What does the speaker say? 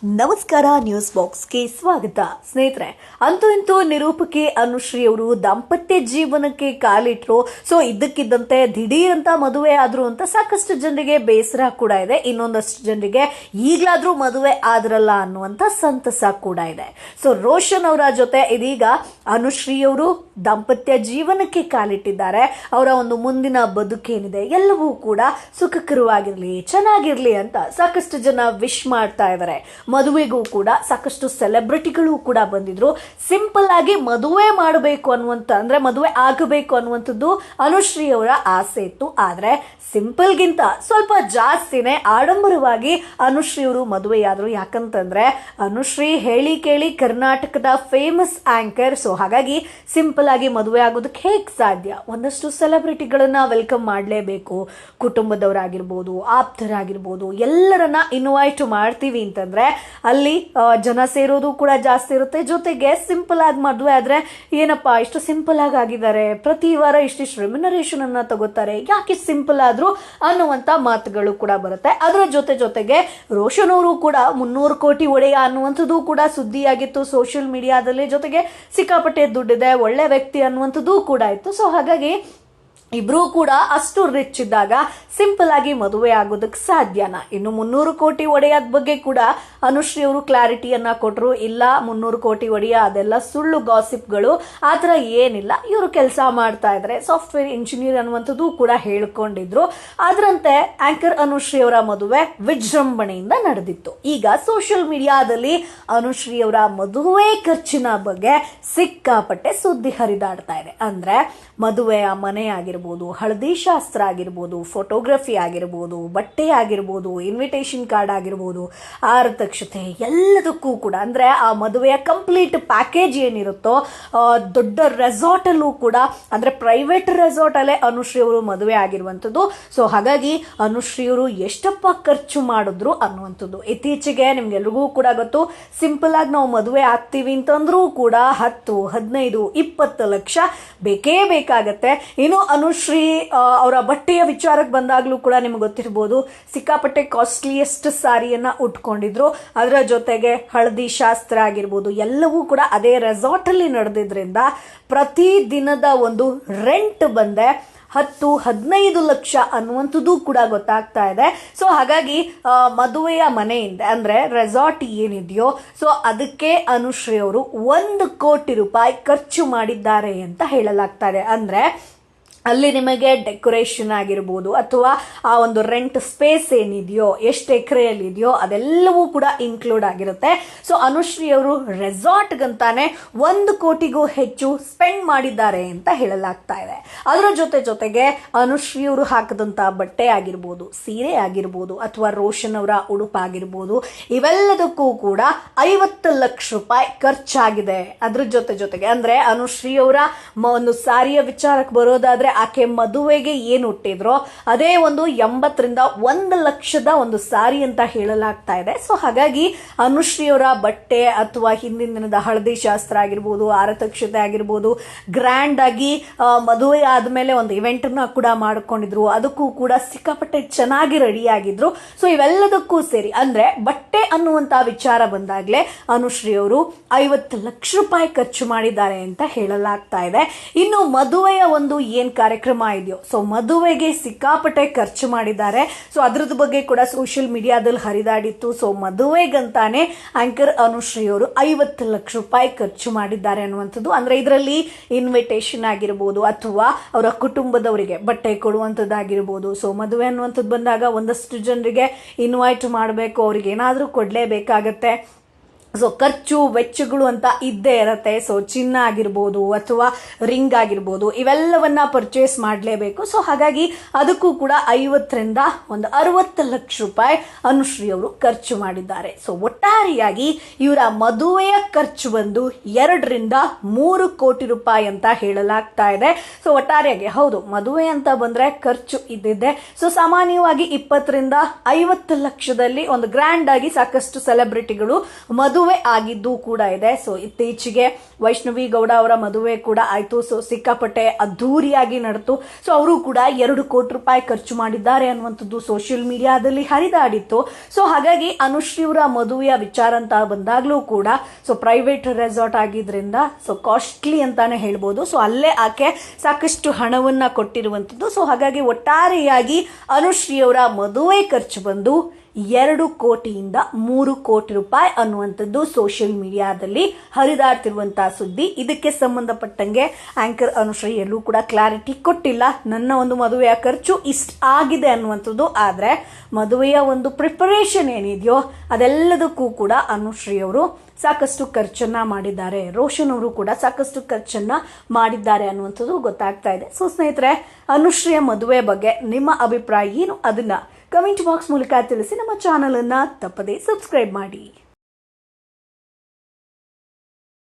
ನಮಸ್ಕಾರ, ನ್ಯೂಸ್ ಬಾಕ್ಸ್ಗೆ ಸ್ವಾಗತ. ಸ್ನೇಹಿತರೆ, ಅಂತೂ ಇಂತೂ ನಿರೂಪಕಿ ಅನುಶ್ರೀ ಅವರು ದಾಂಪತ್ಯ ಜೀವನಕ್ಕೆ ಕಾಲಿಟ್ರು. ಸೊ ಇದ್ದಕ್ಕಿದ್ದಂತೆ ದಿಢೀರ್ ಅಂತ ಮದುವೆ ಆದ್ರು ಅಂತ ಸಾಕಷ್ಟು ಜನರಿಗೆ ಬೇಸರ ಕೂಡ ಇದೆ. ಇನ್ನೊಂದಷ್ಟು ಜನರಿಗೆ ಈಗಲಾದ್ರೂ ಮದುವೆ ಆದ್ರಲ್ಲ ಅನ್ನುವಂತ ಸಂತಸ ಕೂಡ ಇದೆ. ಸೊ ರೋಷನ್ ಅವರ ಜೊತೆ ಇದೀಗ ಅನುಶ್ರೀ ಅವರು ದಾಂಪತ್ಯ ಜೀವನಕ್ಕೆ ಕಾಲಿಟ್ಟಿದ್ದಾರೆ. ಅವರ ಒಂದು ಮುಂದಿನ ಬದುಕೇನಿದೆ ಎಲ್ಲವೂ ಕೂಡ ಸುಖಕರವಾಗಿರ್ಲಿ, ಚೆನ್ನಾಗಿರ್ಲಿ ಅಂತ ಸಾಕಷ್ಟು ಜನ ವಿಶ್ ಮಾಡ್ತಾ ಇದ್ದಾರೆ. ಮದುವೆಗೂ ಕೂಡ ಸಾಕಷ್ಟು ಸೆಲೆಬ್ರಿಟಿಗಳು ಕೂಡ ಬಂದಿದ್ರು. ಸಿಂಪಲ್ ಆಗಿ ಮದುವೆ ಮಾಡಬೇಕು ಅಂದ್ರೆ ಮದುವೆ ಆಗಬೇಕು ಅನ್ನುವಂಥದ್ದು ಅನುಶ್ರೀ ಅವರ ಆಸೆ ಇತ್ತು. ಆದ್ರೆ ಸಿಂಪಲ್ ಗಿಂತ ಸ್ವಲ್ಪ ಜಾಸ್ತಿನೇ ಆಡಂಬರವಾಗಿ ಅನುಶ್ರೀ ಅವರು ಮದುವೆಯಾದ್ರು. ಯಾಕಂತಂದ್ರೆ ಅನುಶ್ರೀ ಹೇಳಿ ಕೇಳಿ ಕರ್ನಾಟಕದ ಫೇಮಸ್ ಆಂಕರ್. ಸೊ ಹಾಗಾಗಿ ಸಿಂಪಲ್ ಆಗಿ ಮದುವೆ ಆಗೋದಕ್ಕೆ ಹೇಗೆ ಸಾಧ್ಯ? ಒಂದಷ್ಟು ಸೆಲೆಬ್ರಿಟಿಗಳನ್ನ ವೆಲ್ಕಮ್ ಮಾಡಲೇಬೇಕು. ಕುಟುಂಬದವರಾಗಿರ್ಬೋದು, ಆಪ್ತರಾಗಿರ್ಬೋದು, ಎಲ್ಲರನ್ನ ಇನ್ವೈಟ್ ಮಾಡ್ತೀವಿ ಅಂತಂದ್ರೆ ಅಲ್ಲಿ ಜನ ಸೇರೋದು ಕೂಡ ಜಾಸ್ತಿ ಇರುತ್ತೆ. ಜೊತೆಗೆ ಸಿಂಪಲ್ ಆಗಿ ಮದುವೆ ಆದ್ರೆ ಏನಪ್ಪಾ ಇಷ್ಟು ಸಿಂಪಲ್ ಆಗಿ ಆಗಿದ್ದಾರೆ, ಪ್ರತಿ ವಾರ ಇಷ್ಟಿಷ್ಟು ರೆಮ್ಯುನರೇಷನ್ ಅನ್ನ ತಗೋತಾರೆ, ಯಾಕೆ ಸಿಂಪಲ್ ಆದ್ರು ಅನ್ನುವಂತ ಮಾತುಗಳು ಕೂಡ ಬರುತ್ತೆ. ಅದರ ಜೊತೆಗೆ ರೋಷನ್ ಅವರು ಕೂಡ 300 ಕೋಟಿ ಒಡೆಯ ಅನ್ನುವಂಥದ್ದು ಕೂಡ ಸುದ್ದಿಯಾಗಿತ್ತು ಸೋಷಿಯಲ್ ಮೀಡಿಯಾದಲ್ಲಿ. ಜೊತೆಗೆ ಸಿಕ್ಕಾಪಟ್ಟೆ ದುಡ್ಡಿದೆ, ಒಳ್ಳೆ ವ್ಯಕ್ತಿ ಅನ್ನುವಂಥದ್ದು ಕೂಡ ಇತ್ತು. ಸೊ ಹಾಗಾಗಿ ಇಬ್ರು ಕೂಡ ಅಷ್ಟು ರಿಚ್ ಇದ್ದಾಗ ಸಿಂಪಲ್ ಆಗಿ ಮದುವೆ ಆಗೋದಕ್ಕೆ ಸಾಧ್ಯನಾ? ಇನ್ನು 300 ಕೋಟಿ ಒಡೆಯದ ಬಗ್ಗೆ ಕೂಡ ಅನುಶ್ರೀ ಅವರು ಕ್ಲಾರಿಟಿಯನ್ನ ಕೊಟ್ಟರು. ಇಲ್ಲ, 300 ಕೋಟಿ ಒಡೆಯ ಅದೆಲ್ಲ ಸುಳ್ಳು ಗಾಸಿಪ್ಗಳು, ಆತರ ಏನಿಲ್ಲ. ಇವರು ಕೆಲಸ ಮಾಡ್ತಾ ಇದ್ರೆ ಸಾಫ್ಟ್ವೇರ್ ಇಂಜಿನಿಯರ್ ಅನ್ನುವಂಥದ್ದು ಕೂಡ ಹೇಳ್ಕೊಂಡಿದ್ರು. ಅದರಂತೆ ಆಂಕರ್ ಅನುಶ್ರೀ ಅವರ ಮದುವೆ ವಿಜೃಂಭಣೆಯಿಂದ ನಡೆದಿತ್ತು. ಈಗ ಸೋಷಿಯಲ್ ಮೀಡಿಯಾದಲ್ಲಿ ಅನುಶ್ರೀ ಅವರ ಮದುವೆ ಖರ್ಚಿನ ಬಗ್ಗೆ ಸಿಕ್ಕಾಪಟ್ಟೆ ಸುದ್ದಿ ಹರಿದಾಡ್ತಾ ಇದೆ. ಅಂದ್ರೆ ಮದುವೆಯ ಮನೆ ಆಗಿರ್ಬೋದು, ಹಳದಿ ಶಾಸ್ತ್ರ ಆಗಿರ್ಬೋದು, ಫೋಟೋಗ್ರಫಿ ಆಗಿರ್ಬೋದು, ಬಟ್ಟೆ ಆಗಿರ್ಬೋದು, ಇನ್ವಿಟೇಷನ್ ಕಾರ್ಡ್ ಆಗಿರ್ಬೋದು, ಆರತಕ್ಷತೆ, ಎಲ್ಲದಕ್ಕೂ ಕೂಡ ಅಂದ್ರೆ ಆ ಮದುವೆಯ ಕಂಪ್ಲೀಟ್ ಪ್ಯಾಕೇಜ್ ಏನಿರುತ್ತೋ, ದೊಡ್ಡ ರೆಸಾರ್ಟ್ ಅಲ್ಲೂ ಕೂಡ ಅಂದ್ರೆ ಪ್ರೈವೇಟ್ ರೆಸಾರ್ಟ್ ಅಲ್ಲೇ ಅನುಶ್ರೀ ಅವರು ಮದುವೆ ಆಗಿರುವಂಥದ್ದು. ಸೊ ಹಾಗಾಗಿ ಅನುಶ್ರೀ ಅವರು ಎಷ್ಟಪ್ಪ ಖರ್ಚು ಮಾಡಿದ್ರು ಅನ್ನುವಂಥದ್ದು. ಇತ್ತೀಚೆಗೆ ನಿಮ್ಗೆಲ್ರಿಗೂ ಕೂಡ ಗೊತ್ತು, ಸಿಂಪಲ್ ಆಗಿ ನಾವು ಮದುವೆ ಆಗ್ತೀವಿ ಅಂತಂದ್ರೂ ಕೂಡ 10, 15, 20 ಲಕ್ಷ ಬೇಕೇ ಬೇಕಾಗತ್ತೆ. ಇನ್ನು ಅನುಶ್ರೀ ಅವರ ಬಟ್ಟೆಯ ವಿಚಾರಕ್ಕೆ ಬಂದಾಗ್ಲೂ ಕೂಡ ನಿಮ್ಗೆ ಗೊತ್ತಿರ್ಬೋದು, ಸಿಕ್ಕಾಪಟ್ಟೆ ಕಾಸ್ಟ್ಲಿಯೆಸ್ಟ್ ಸಾರಿಯನ್ನ ಉಟ್ಕೊಂಡಿದ್ರು. ಅದರ ಜೊತೆಗೆ ಹಳದಿ ಶಾಸ್ತ್ರ ಆಗಿರ್ಬೋದು ಎಲ್ಲವೂ ಕೂಡ ಅದೇ ರೆಸಾರ್ಟ್ ಅಲ್ಲಿ ನಡೆದಿದ್ರಿಂದ ಪ್ರತಿ ದಿನದ ಒಂದು ರೆಂಟ್ ಬಂದೆ 10-15 ಲಕ್ಷ ಅನ್ನುವಂಥದ್ದು ಕೂಡ ಗೊತ್ತಾಗ್ತಾ ಇದೆ. ಸೊ ಹಾಗಾಗಿ ಮದುವೆಯ ಮನೆಯಿಂದ ಅಂದ್ರೆ ರೆಸಾರ್ಟ್ ಏನಿದೆಯೋ ಸೊ ಅದಕ್ಕೆ ಅನುಶ್ರೀ ಅವರು 1 ಕೋಟಿ ರೂಪಾಯಿ ಖರ್ಚು ಮಾಡಿದ್ದಾರೆ ಅಂತ ಹೇಳಲಾಗ್ತಾ ಇದೆ. ಅಂದ್ರೆ ಅಲ್ಲಿ ನಿಮಗೆ ಡೆಕೋರೇಷನ್ ಆಗಿರ್ಬೋದು ಅಥವಾ ಆ ಒಂದು ರೆಂಟ್ ಸ್ಪೇಸ್ ಏನಿದೆಯೋ, ಎಷ್ಟು ಎಕರೆಯಲ್ಲಿ ಇದೆಯೋ ಅದೆಲ್ಲವೂ ಕೂಡ ಇನ್ಕ್ಲೂಡ್ ಆಗಿರುತ್ತೆ. ಸೊ ಅನುಶ್ರೀ ಅವರು ರೆಸಾರ್ಟ್ಗಂತಾನೆ 1 ಕೋಟಿಗೂ ಹೆಚ್ಚು ಸ್ಪೆಂಡ್ ಮಾಡಿದ್ದಾರೆ ಅಂತ ಹೇಳಲಾಗ್ತಾ ಇದೆ. ಅದರ ಜೊತೆಗೆ ಅನುಶ್ರೀ ಅವರು ಹಾಕದಂತ ಬಟ್ಟೆ ಆಗಿರ್ಬೋದು, ಸೀರೆ ಆಗಿರ್ಬೋದು ಅಥವಾ ರೋಷನ್ ಅವರ ಉಡುಪಾಗಿರ್ಬೋದು, ಇವೆಲ್ಲದಕ್ಕೂ ಕೂಡ 50 ಲಕ್ಷ ರೂಪಾಯಿ ಖರ್ಚಾಗಿದೆ. ಅದ್ರ ಜೊತೆಗೆ ಅಂದ್ರೆ ಅನುಶ್ರೀ ಅವರ ಒಂದು ಸಾರಿಯ ವಿಚಾರಕ್ಕೆ ಬರೋದಾದ್ರೆ ಆಕೆ ಮದುವೆಗೆ ಏನು ಹುಟ್ಟಿದ್ರೋ ಅದೇ ಒಂದು 80ರಿಂದ 1 ಲಕ್ಷದ ಒಂದು ಸಾರಿ ಅಂತ ಹೇಳಲಾಗ್ತಾ ಇದೆ. ಸೊ ಹಾಗಾಗಿ ಅನುಶ್ರೀ ಅವರ ಬಟ್ಟೆ ಅಥವಾ ಹಿಂದಿನ ದಿನದ ಹಳದಿ ಶಾಸ್ತ್ರ ಆಗಿರ್ಬೋದು, ಆರತಕ್ಷತೆ ಆಗಿರ್ಬೋದು, ಗ್ರ್ಯಾಂಡ್ ಆಗಿ ಮದುವೆ ಆದ್ಮೇಲೆ ಒಂದು ಇವೆಂಟ್ ನ ಕೂಡ ಮಾಡ್ಕೊಂಡಿದ್ರು. ಅದಕ್ಕೂ ಕೂಡ ಸಿಕ್ಕಾಪಟ್ಟೆ ಚೆನ್ನಾಗಿ ರೆಡಿ ಆಗಿದ್ರು. ಸೊ ಇವೆಲ್ಲದಕ್ಕೂ ಸೇರಿ ಅಂದ್ರೆ ಬಟ್ಟೆ ಅನ್ನುವಂತ ವಿಚಾರ ಬಂದಾಗ್ಲೇ ಅನುಶ್ರೀ ಅವರು 50 ಲಕ್ಷ ರೂಪಾಯಿ ಖರ್ಚು ಮಾಡಿದ್ದಾರೆ ಅಂತ ಹೇಳಲಾಗ್ತಾ ಇದೆ. ಇನ್ನು ಮದುವೆಯ ಒಂದು ಏನ್ ಕಾರ್ಯಕ್ರಮ ಇದೆಯೋ ಸೊ ಮದುವೆಗೆ ಸಿಕ್ಕಾಪಟ್ಟೆ ಖರ್ಚು ಮಾಡಿದ್ದಾರೆ. ಸೊ ಅದ್ರದ್ದು ಬಗ್ಗೆ ಕೂಡ ಸೋಷಿಯಲ್ ಮೀಡಿಯಾದಲ್ಲಿ ಹರಿದಾಡಿತ್ತು. ಸೊ ಮದುವೆಗಂತಾನೆ ಆಂಕರ್ ಅನುಶ್ರೀ ಅವರು 50 ಲಕ್ಷ ರೂಪಾಯಿ ಖರ್ಚು ಮಾಡಿದ್ದಾರೆ ಅನ್ನುವಂಥದ್ದು. ಅಂದ್ರೆ ಇದರಲ್ಲಿ ಇನ್ವಿಟೇಷನ್ ಆಗಿರ್ಬೋದು ಅಥವಾ ಅವರ ಕುಟುಂಬದವರಿಗೆ ಬಟ್ಟೆ ಕೊಡುವಂಥದ್ದಾಗಿರ್ಬೋದು. ಸೊ ಮದುವೆ ಅನ್ನುವಂಥದ್ದು ಬಂದಾಗ ಒಂದಷ್ಟು ಜನರಿಗೆ ಇನ್ವೈಟ್ ಮಾಡಬೇಕು, ಅವ್ರಿಗೆ ಏನಾದರೂ ಕೊಡಲೇಬೇಕಾಗತ್ತೆ. ಸೊ ಖರ್ಚು ವೆಚ್ಚಗಳು ಅಂತ ಇದ್ದೇ ಇರತ್ತೆ. ಸೊ ಚಿನ್ನ ಆಗಿರ್ಬೋದು ಅಥವಾ ರಿಂಗ್ ಆಗಿರ್ಬೋದು ಇವೆಲ್ಲವನ್ನ ಪರ್ಚೇಸ್ ಮಾಡಲೇಬೇಕು. ಸೊ ಹಾಗಾಗಿ ಅದಕ್ಕೂ ಕೂಡ 50ರಿಂದ 60 ಲಕ್ಷ ರೂಪಾಯಿ ಅನುಶ್ರೀ ಅವರು ಖರ್ಚು ಮಾಡಿದ್ದಾರೆ. ಸೊ ಒಟ್ಟಾರೆಯಾಗಿ ಇವರ ಮದುವೆಯ ಖರ್ಚು ಬಂದು 2ರಿಂದ 3 ಕೋಟಿ ರೂಪಾಯಿ ಅಂತ ಹೇಳಲಾಗ್ತಾ ಇದೆ. ಸೊ ಒಟ್ಟಾರೆಯಾಗಿ ಹೌದು, ಮದುವೆ ಅಂತ ಬಂದ್ರೆ ಖರ್ಚು ಇದ್ದಿದೆ. ಸೊ ಸಾಮಾನ್ಯವಾಗಿ 20ರಿಂದ 50 ಲಕ್ಷದಲ್ಲಿ ಒಂದು ಗ್ರ್ಯಾಂಡ್ ಆಗಿ ಸಾಕಷ್ಟು ಸೆಲೆಬ್ರಿಟಿಗಳು ಮದುವೆ ಮದುವೆ ಆಗಿದ್ದು ಕೂಡ ಇದೆ. ಸೊ ಇತ್ತೀಚೆಗೆ ವೈಷ್ಣವಿ ಗೌಡ ಅವರ ಮದುವೆ ಕೂಡ ಆಯ್ತು. ಸೊ ಸಿಕ್ಕಾಪಟ್ಟೆ ಅದ್ದೂರಿಯಾಗಿ ನಡೆತು. ಸೊ ಅವರು ಕೂಡ 2 ಕೋಟಿ ರೂಪಾಯಿ ಖರ್ಚು ಮಾಡಿದ್ದಾರೆ ಅನ್ನುವಂಥದ್ದು ಸೋಷಿಯಲ್ ಮೀಡಿಯಾದಲ್ಲಿ ಹರಿದಾಡಿತ್ತು. ಸೊ ಹಾಗಾಗಿ ಅನುಶ್ರೀ ಅವರ ಮದುವೆಯ ವಿಚಾರ ಅಂತ ಬಂದಾಗ್ಲೂ ಕೂಡ ಸೊ ಪ್ರೈವೇಟ್ ರೆಸಾರ್ಟ್ ಆಗಿದ್ರಿಂದ ಸೊ ಕಾಸ್ಟ್ಲಿ ಅಂತಾನೆ ಹೇಳ್ಬೋದು. ಸೊ ಅಲ್ಲೇ ಆಕೆ ಸಾಕಷ್ಟು ಹಣವನ್ನ ಕೊಟ್ಟಿರುವಂಥದ್ದು. ಸೊ ಹಾಗಾಗಿ ಒಟ್ಟಾರೆಯಾಗಿ ಅನುಶ್ರೀ ಅವರ ಮದುವೆ ಖರ್ಚು ಬಂದು 2 ಕೋಟಿಯಿಂದ 3 ಕೋಟಿ ರೂಪಾಯಿ ಅನ್ನುವಂಥದ್ದು ಸೋಷಿಯಲ್ ಮೀಡಿಯಾದಲ್ಲಿ ಹರಿದಾಡ್ತಿರುವಂತಹ ಸುದ್ದಿ. ಇದಕ್ಕೆ ಸಂಬಂಧಪಟ್ಟಂಗೆ ಆಂಕರ್ ಅನುಶ್ರೀ ಎಲ್ಲೂ ಕೂಡ ಕ್ಲಾರಿಟಿ ಕೊಟ್ಟಿಲ್ಲ. ನನ್ನ ಒಂದು ಮದುವೆಯ ಖರ್ಚು ಇಷ್ಟ ಆಗಿದೆ ಅನ್ನುವಂಥದ್ದು. ಆದರೆ ಮದುವೆಯ ಒಂದು ಪ್ರಿಪರೇಷನ್ ಏನಿದೆಯೋ ಅದೆಲ್ಲದಕ್ಕೂ ಕೂಡ ಅನುಶ್ರೀ ಅವರು ಸಾಕಷ್ಟು ಖರ್ಚನ್ನ ಮಾಡಿದ್ದಾರೆ. ರೋಷನ್ ಅವರು ಕೂಡ ಸಾಕಷ್ಟು ಖರ್ಚನ್ನ ಮಾಡಿದ್ದಾರೆ ಅನ್ನುವಂಥದ್ದು ಗೊತ್ತಾಗ್ತಾ ಇದೆ. ಸೊ ಸ್ನೇಹಿತರೆ, ಅನುಶ್ರೀಯ ಮದುವೆ ಬಗ್ಗೆ ನಿಮ್ಮ ಅಭಿಪ್ರಾಯ ಏನು ಅದನ್ನ ಕಮೆಂಟ್ ಬಾಕ್ಸ್ ಮೂಲಕ ತಿಳಿಸಿ. ನಮ್ಮ ಚಾನಲ್ ಅನ್ನ ತಪ್ಪದೇ ಸಬ್ಸ್ಕ್ರೈಬ್ ಮಾಡಿ.